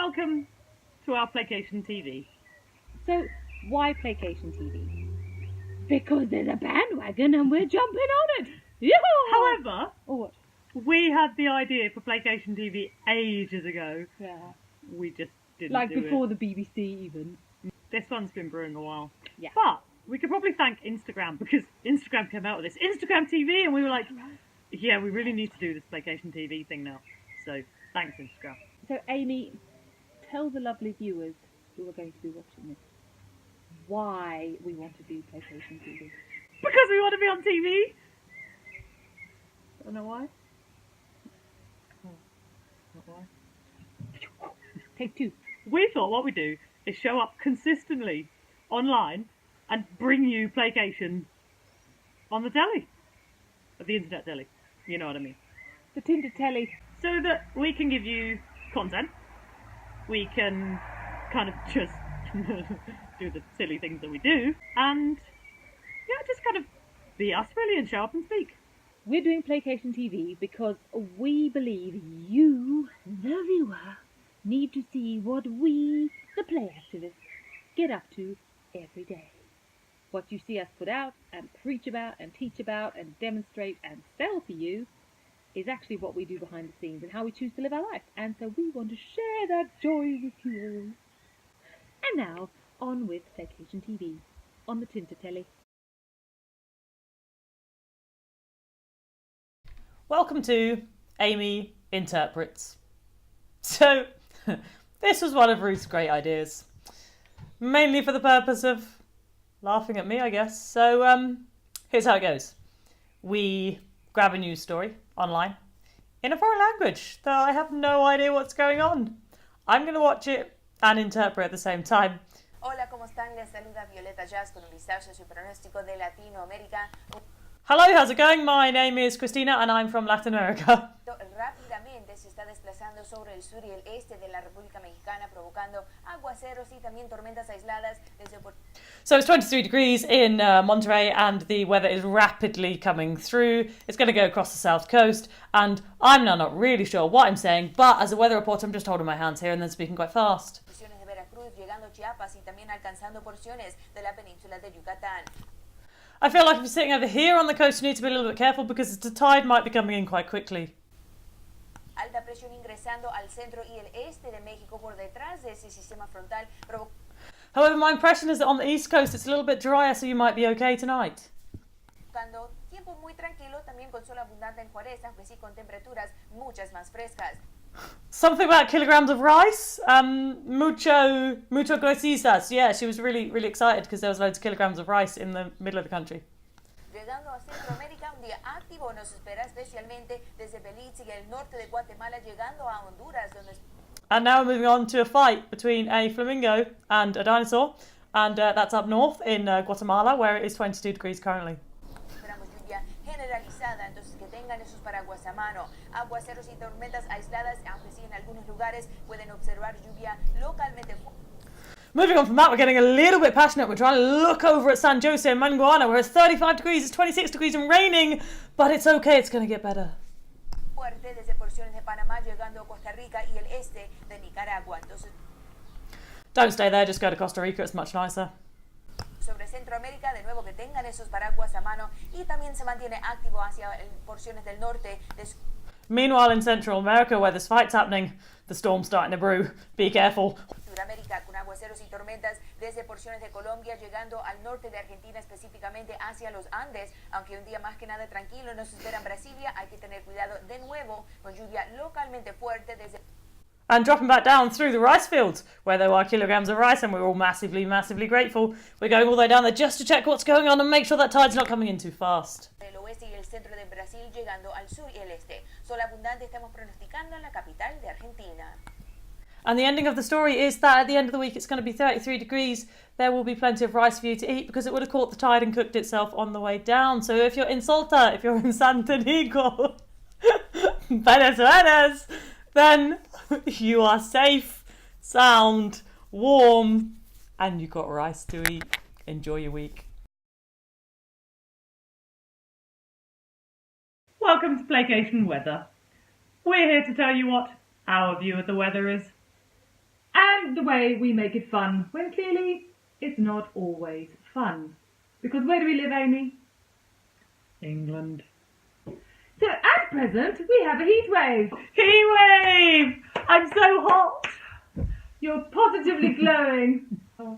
welcome to our Playcation TV. So, why Playcation TV? Because there's a bandwagon and we're jumping on it! Yoo-hoo! However, what? We had the idea for Playcation TV ages ago. Yeah. We just didn't Like do before it. the BBC even. This one's been brewing a while. Yeah. But we could probably thank Instagram, because Instagram came out with this Instagram TV and we were like, yeah, we really need to do this Playcation TV thing now. So, thanks Instagram. So Amy, tell the lovely viewers who are going to be watching this why we want to do Playcation TV. Because we want to be on TV! Don't know why. Not why. Take two. We thought what we do is show up consistently online and bring you Playcation on the telly. The internet telly. You know what I mean. The Tinder telly. So that we can give you content. We can kind of just do the silly things that we do. And yeah, just kind of be us really and show up and speak. We're doing Playcation TV because we believe you, the viewer, need to see what we, the play activists, get up to every day. What you see us put out and preach about and teach about and demonstrate and sell to you is actually what we do behind the scenes and how we choose to live our life. And so we want to share that joy with you. And now, on with Playcation TV, on the Tinter Telly. Welcome to Amy Interprets. So, this was one of Ruth's great ideas. Mainly for the purpose of laughing at me, I guess. So, here's how it goes. We grab a news story online in a foreign language that I have no idea what's going on. I'm going to watch it and interpret at the same time. Hola, ¿cómo están? Les saluda Violeta Jazz con un vistazo a su pronóstico de Latinoamérica. Hello, how's it going? My name is Christina and I'm from Latin America. Rápidamente se está desplazando sobre el sur y el este de la República Mexicana, provocando aguaceros y también tormentas aisladas desde So it's 23 degrees in Monterey and the weather is rapidly coming through. It's going to go across the south coast and I'm now not really sure what I'm saying, but as a weather reporter I'm just holding my hands here and then speaking quite fast. porciones de Veracruz, llegando a Chiapas y también alcanzando porciones de la península de Yucatán. I feel like if you're sitting over here on the coast you need to be a little bit careful because the tide might be coming in quite quickly. Alta presión ingresando al centro y el este de México por detrás de ese sistema frontal, However, my impression is that on the east coast it's a little bit drier, so you might be okay tonight. provocando tiempo muy tranquilo, también con sol abundante en Juárez, aunque sí con temperaturas muchas más frescas. Something about kilograms of rice. Mucho gracias. Yeah, she was really excited because there was loads of kilograms of rice in the middle of the country. Llegando a Centroamérica, un día activo nos espera especialmente desde Belice y el norte de Guatemala, llegando a Honduras, donde And now we're moving on to a fight between a flamingo and a dinosaur, and that's up north in Guatemala, where it is 22 degrees currently. esperamos lluvia generalizada, entonces que tengan esos paraguas a mano. Aguaceros y tormentas aisladas, aunque sí en algunos lugares pueden observar lluvia localmente fuerte. Moving on from that, we're getting a little bit passionate. We're trying to look over at San Jose and Manguana, where it's 35 degrees, it's 26 degrees and raining, but it's okay, it's going to get better. Fuerte desde porciones de Panamá, llegando a Costa Rica y el este de Nicaragua. Entonces, Don't stay there, just go to Costa Rica, it's much nicer. sobre Centroamérica, de nuevo que tengan esos paraguas a mano y también se mantiene activo hacia porciones del norte de Meanwhile, in Central America, where this fight's happening, the storm's starting to brew. Be careful. Sudamérica con aguaceros y tormentas desde porciones de Colombia, llegando al norte de Argentina, específicamente hacia los Andes, aunque un día más que nada tranquilo nos espera en Brasilia. Hay que tener cuidado de nuevo con lluvia localmente fuerte desde And dropping back down through the rice fields, where there are kilograms of rice, and we're all massively grateful. We're going all the way down there just to check what's going on and make sure that tide's not coming in too fast. el oeste y el centro de Brasil, llegando al sur y el este. Sol abundante estamos pronosticando en la capital de Argentina. And the ending of the story is that at the end of the week it's going to be 33 degrees. There will be plenty of rice for you to eat because it would have caught the tide and cooked itself on the way down. So if you're in Salta, if you're in Santiago, Venezuela, then you are safe, sound, warm, and you've got rice to eat. Enjoy your week. Welcome to Playcation Weather. We're here to tell you what our view of the weather is. and the way we make it fun, when clearly it's not always fun. Because where do we live, Amy? England. So at present, we have a heat wave. Heat wave! I'm so hot! You're positively glowing.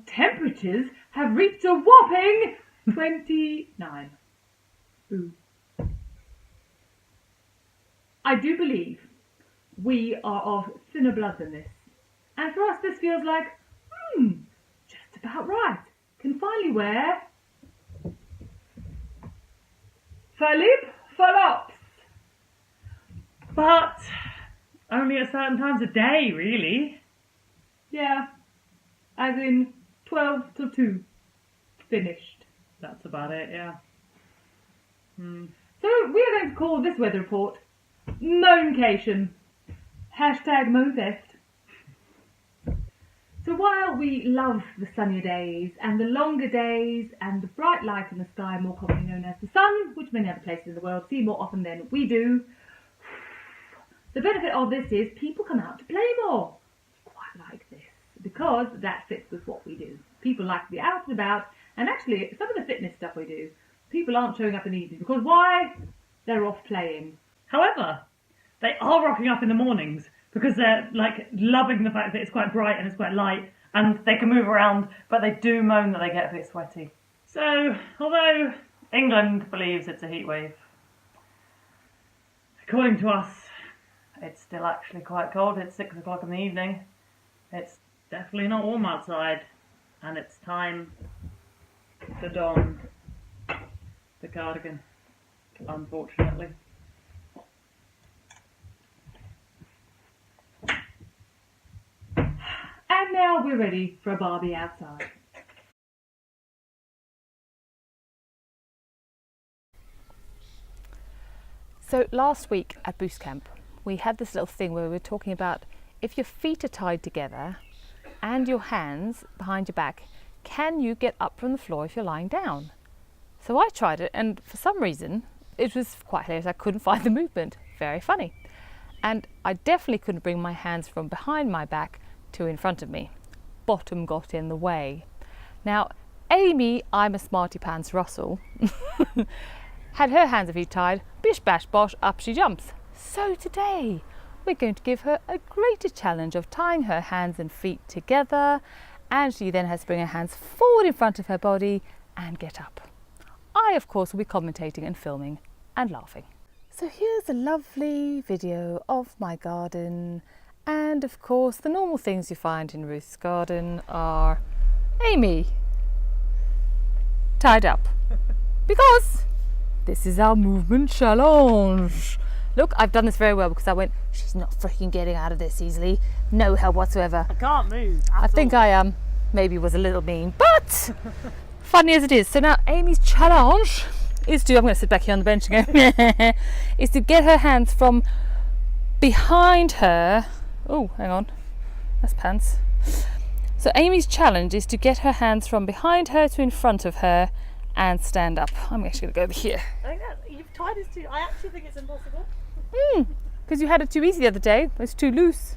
Temperatures have reached a whopping 29. Boo. I do believe we are of thinner blood than this. And for us this feels like, just about right. Can finally wear Philip Phillips. But only at certain times of day, really. Yeah, as in 12 till 2. Finished. That's about it, yeah. So we are going to call this weather report Moancation. #MoanFest. So while we love the sunnier days and the longer days and the bright light in the sky, more commonly known as the sun, which many other places in the world see more often than we do, the benefit of this is people come out to play more. Quite like this, because that fits with what we do. People like to be out and about, and actually some of the fitness stuff we do, people aren't showing up in the evening, because why? They're off playing. However, they are rocking up in the mornings because they're like loving the fact that it's quite bright and it's quite light and they can move around, but they do moan that they get a bit sweaty. So, although England believes it's a heat wave, according to us, it's still actually quite cold. It's 6 o'clock in the evening. It's definitely not warm outside, and it's time to don the cardigan, unfortunately. And now we're ready for a Barbie outside. So last week at Boost Camp, we had this little thing where we were talking about if your feet are tied together and your hands behind your back, can you get up from the floor if you're lying down? So I tried it, and for some reason, it was quite hilarious. I couldn't find the movement. Very funny. And I definitely couldn't bring my hands from behind my back to in front of me. Bottom got in the way. Now, Amy, I'm a smarty pants Russell, had her hands and feet tied, bish bash bosh, up she jumps. So today, we're going to give her a greater challenge of tying her hands and feet together, and she then has to bring her hands forward in front of her body and get up. I, of course, will be commentating and filming and laughing. So here's a lovely video of my garden, and of course the normal things you find in Ruth's garden are Amy tied up because this is our movement challenge. Look, I've done this very well because I went, she's not freaking getting out of this easily, no help whatsoever. I can't move. I think I maybe was a little mean, but funny as it is. So now Amy's challenge is to, I'm going to sit back here on the bench and go, is to get her hands from behind her. Oh, hang on, that's pants. So Amy's challenge is to get her hands from behind her to in front of her and stand up. I'm actually going to go over here. I think that you've tied us to. I actually think it's impossible. Because you had it too easy the other day. It's too loose.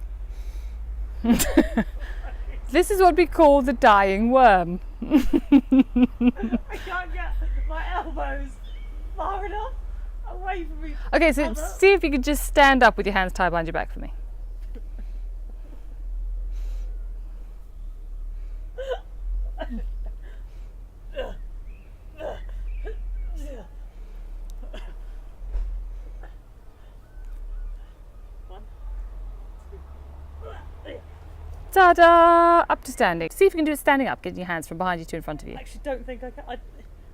This is what we call the dying worm. I can't get my elbows far enough away from me. Okay, so see if you could just stand up with your hands tied behind your back for me. Ta-da! Up to standing. See if you can do it standing up, getting your hands from behind you to in front of you. I actually don't think I can.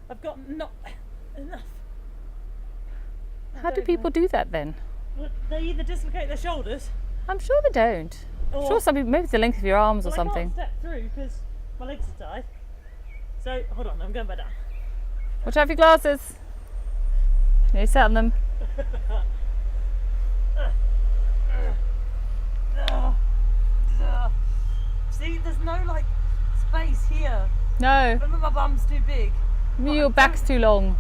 I've got not enough. How do people do that then? Well, they either dislocate their shoulders. I'm sure they don't. I'm sure some people, maybe it's the length of your arms or something. I can't step through because my legs are tied. So, hold on, I'm going back down. Watch out for your glasses. You sat on them. See, there's no like space here. No. Remember, my bum's too big. Your back's too long.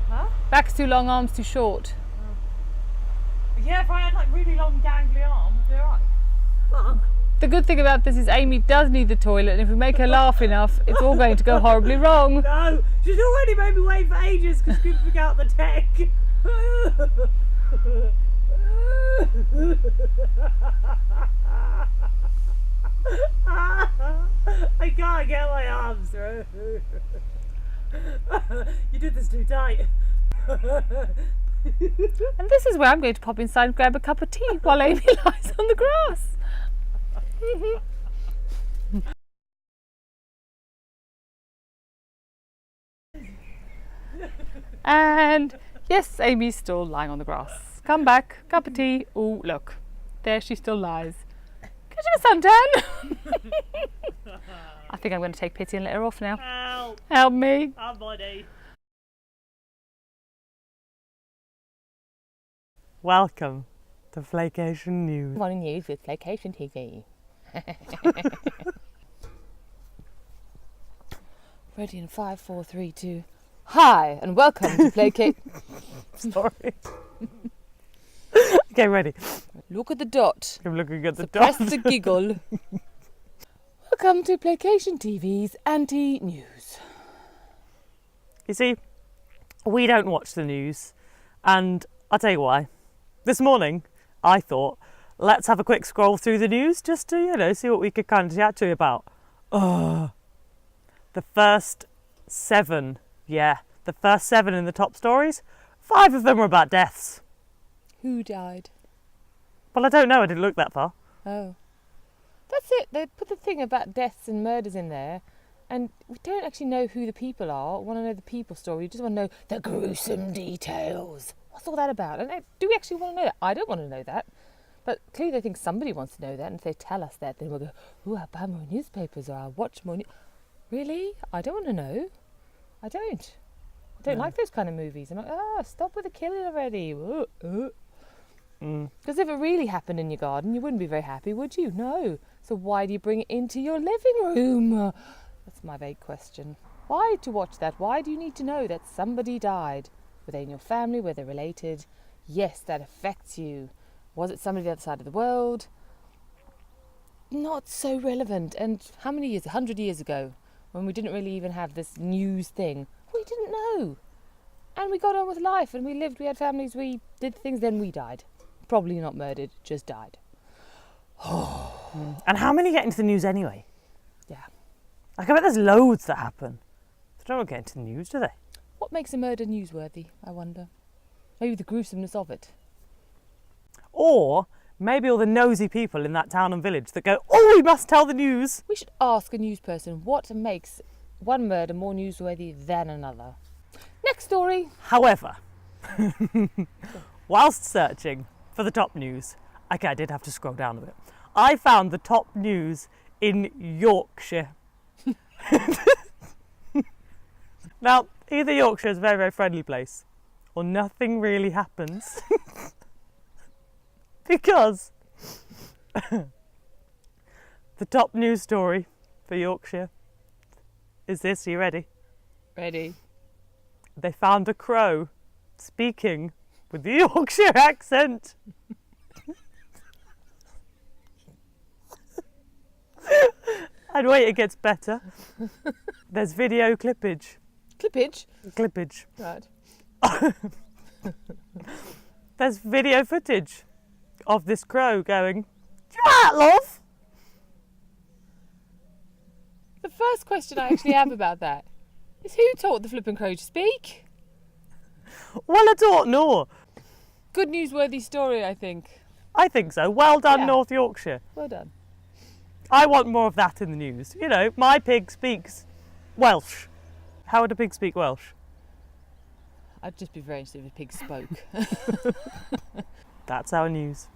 Huh? Back's too long, arms too short. Yeah, if I had like really long gangly arms, it'd be alright. But The good thing about this is Amy does need the toilet, and if we make her laugh enough, it's all going to go horribly wrong. No, she's already made me wait for ages because we figured out the tech. I can't get my arms through. You did this too tight. And this is where I'm going to pop inside and grab a cup of tea while Amy lies on the grass. And yes, Amy's still lying on the grass. Come back, cup of tea. Oh, look, there she still lies. Could you have a suntan? I think I'm going to take pity and let her off now. Help! Help me. Our body. Welcome to Playcation News. Morning news with Playcation TV. Ready in 5, 4, 3, 2. Hi and welcome to Playcation. Sorry. Okay, ready. Look at the dot. I'm looking at the Suppress dot. the giggle. Welcome to Playcation TV's anti-news. You see, we don't watch the news, and I'll tell you why. This morning, I thought, let's have a quick scroll through the news just to, see what we could kind of chat to you about. The first 7, the first 7 in the top stories, 5 of them were about deaths. Who died? Well, I don't know, I didn't look that far. Oh. That's it. They put the thing about deaths and murders in there, and we don't actually know who the people are. We want to know the people story. We just want to know the gruesome details. What's all that about? And do we actually want to know that? I don't want to know that. But clearly they think somebody wants to know that, and if they tell us that, then we'll go, ooh, I'll buy more newspapers or I'll watch more Really? I don't want to know. I don't. I don't like those kind of movies. I'm like, stop with the killing already. Because if it really happened in your garden, you wouldn't be very happy, would you? No. So why do you bring it into your living room? That's my vague question. Why to watch that? Why do you need to know that somebody died? Were they in your family? Were they related? Yes, that affects you. Was it somebody the other side of the world? Not so relevant. And how many years? 100 years ago, when we didn't really even have this news thing, we didn't know. And we got on with life, and we lived, we had families, we did things, then we died. Probably not murdered, just died. And how many get into the news anyway? Yeah. I bet there's loads that happen. They don't get into the news, do they? What makes a murder newsworthy, I wonder? Maybe the gruesomeness of it. Or maybe all the nosy people in that town and village that go, oh, we must tell the news. We should ask a news person what makes one murder more newsworthy than another. Next story. However, whilst searching for the top news, okay, I did have to scroll down a bit, I found the top news in Yorkshire. Now, either Yorkshire is a very, very friendly place, or nothing really happens. Because the top news story for Yorkshire is this. Are you ready? Ready. They found a crow speaking with the Yorkshire accent. And wait, it gets better. There's video clippage. Clippage? Clippage. Right. There's video footage of this crow going, "Do you want that, love?" The first question I actually have about that is who taught the flippin' crow to speak? Well, I don't know. Good newsworthy story, I think. I think so. Well done, Yeah. North Yorkshire. Well done. I want more of that in the news. My pig speaks Welsh. How would a pig speak Welsh? I'd just be very interested if a pig spoke. That's our news.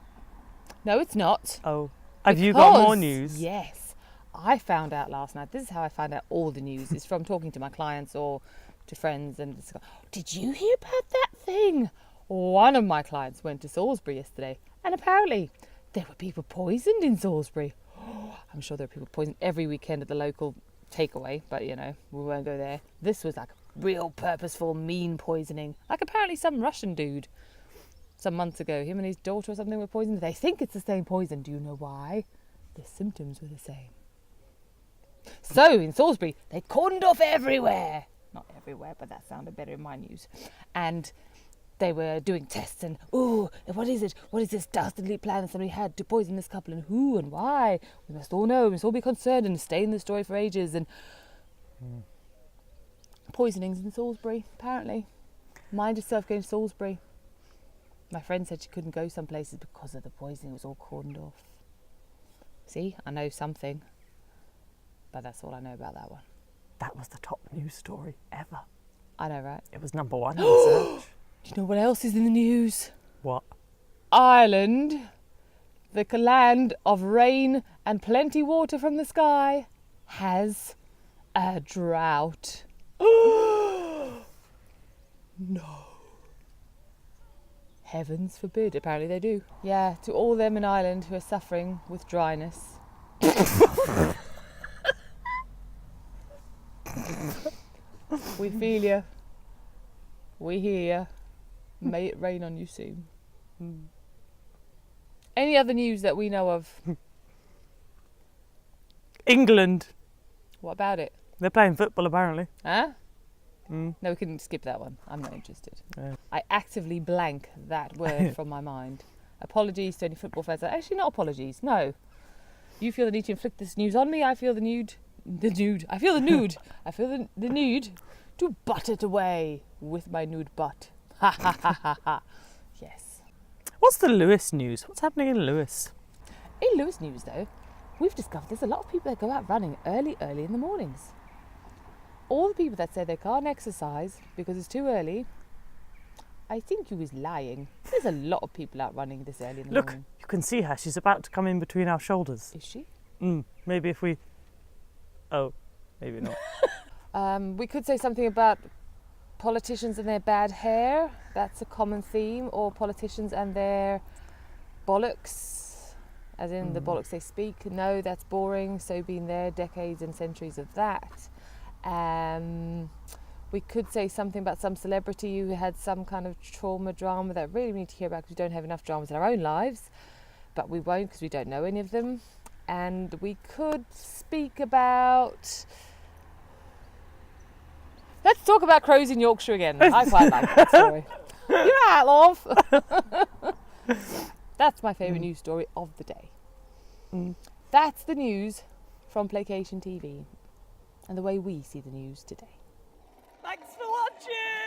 No, it's not. Oh. Have you got more Because, news? Yes. I found out last night. This is how I found out all the news. It's from talking to my clients or to friends. And it's, did you hear about that thing? One of my clients went to Salisbury yesterday. And apparently there were people poisoned in Salisbury. I'm sure there are people poisoned every weekend at the local takeaway. But, we won't go there. This was like real purposeful, mean poisoning. Like apparently some Russian dude some months ago, him and his daughter or something were poisoned. They think it's the same poison. Do you know why? the symptoms were the same. So, in Salisbury, they cordoned off everywhere. Not everywhere, but that sounded better in my news. And they were doing tests and, ooh, what is it? What is this dastardly plan that somebody had to poison this couple, and who and why? We must all know, we must all be concerned and stay in the story for ages. And poisonings in Salisbury, apparently. Mind yourself going to Salisbury. My friend said she couldn't go some places because of the poisoning. It was all cordoned off. See, I know something. But that's all I know about that one. That was the top news story ever. I know, right? It was number one in the search. Do you know what else is in the news? What? Ireland, the land of rain and plenty water from the sky, has a drought. No. Heavens forbid, apparently they do. Yeah, to all them in Ireland who are suffering with dryness. We feel you. We hear you. May it rain on you soon. Any other news that we know of? England. What about it? They're playing football apparently. Huh? No, we can skip that one. I'm not interested. Yeah. I actively blank that word from my mind. Apologies to any football fans. Actually, not apologies. No. You feel the need to inflict this news on me. I feel the nude. I feel the nude. I feel the nude to butt it away with my nude butt. Ha ha ha ha ha. Yes. What's the Lewis news? What's happening in Lewis? In Lewis news, though, we've discovered there's a lot of people that go out running early in the mornings. All the people that say they can't exercise because it's too early, I think you is lying. There's a lot of people out running this early in the morning. Look, you can see her. She's about to come in between our shoulders. Is she? Maybe if we... Oh, maybe not. We could say something about politicians and their bad hair. That's a common theme. Or politicians and their bollocks, as in the bollocks they speak. No, that's boring. So been there, decades and centuries of that. We could say something about some celebrity who had some kind of drama that really we need to hear about because we don't have enough dramas in our own lives. But we won't because we don't know any of them. And we could speak about... Let's talk about crows in Yorkshire again. I quite like that story. You're right, love. That's my favourite news story of the day. That's the news from Playcation TV and the way we see the news today. Thanks for watching!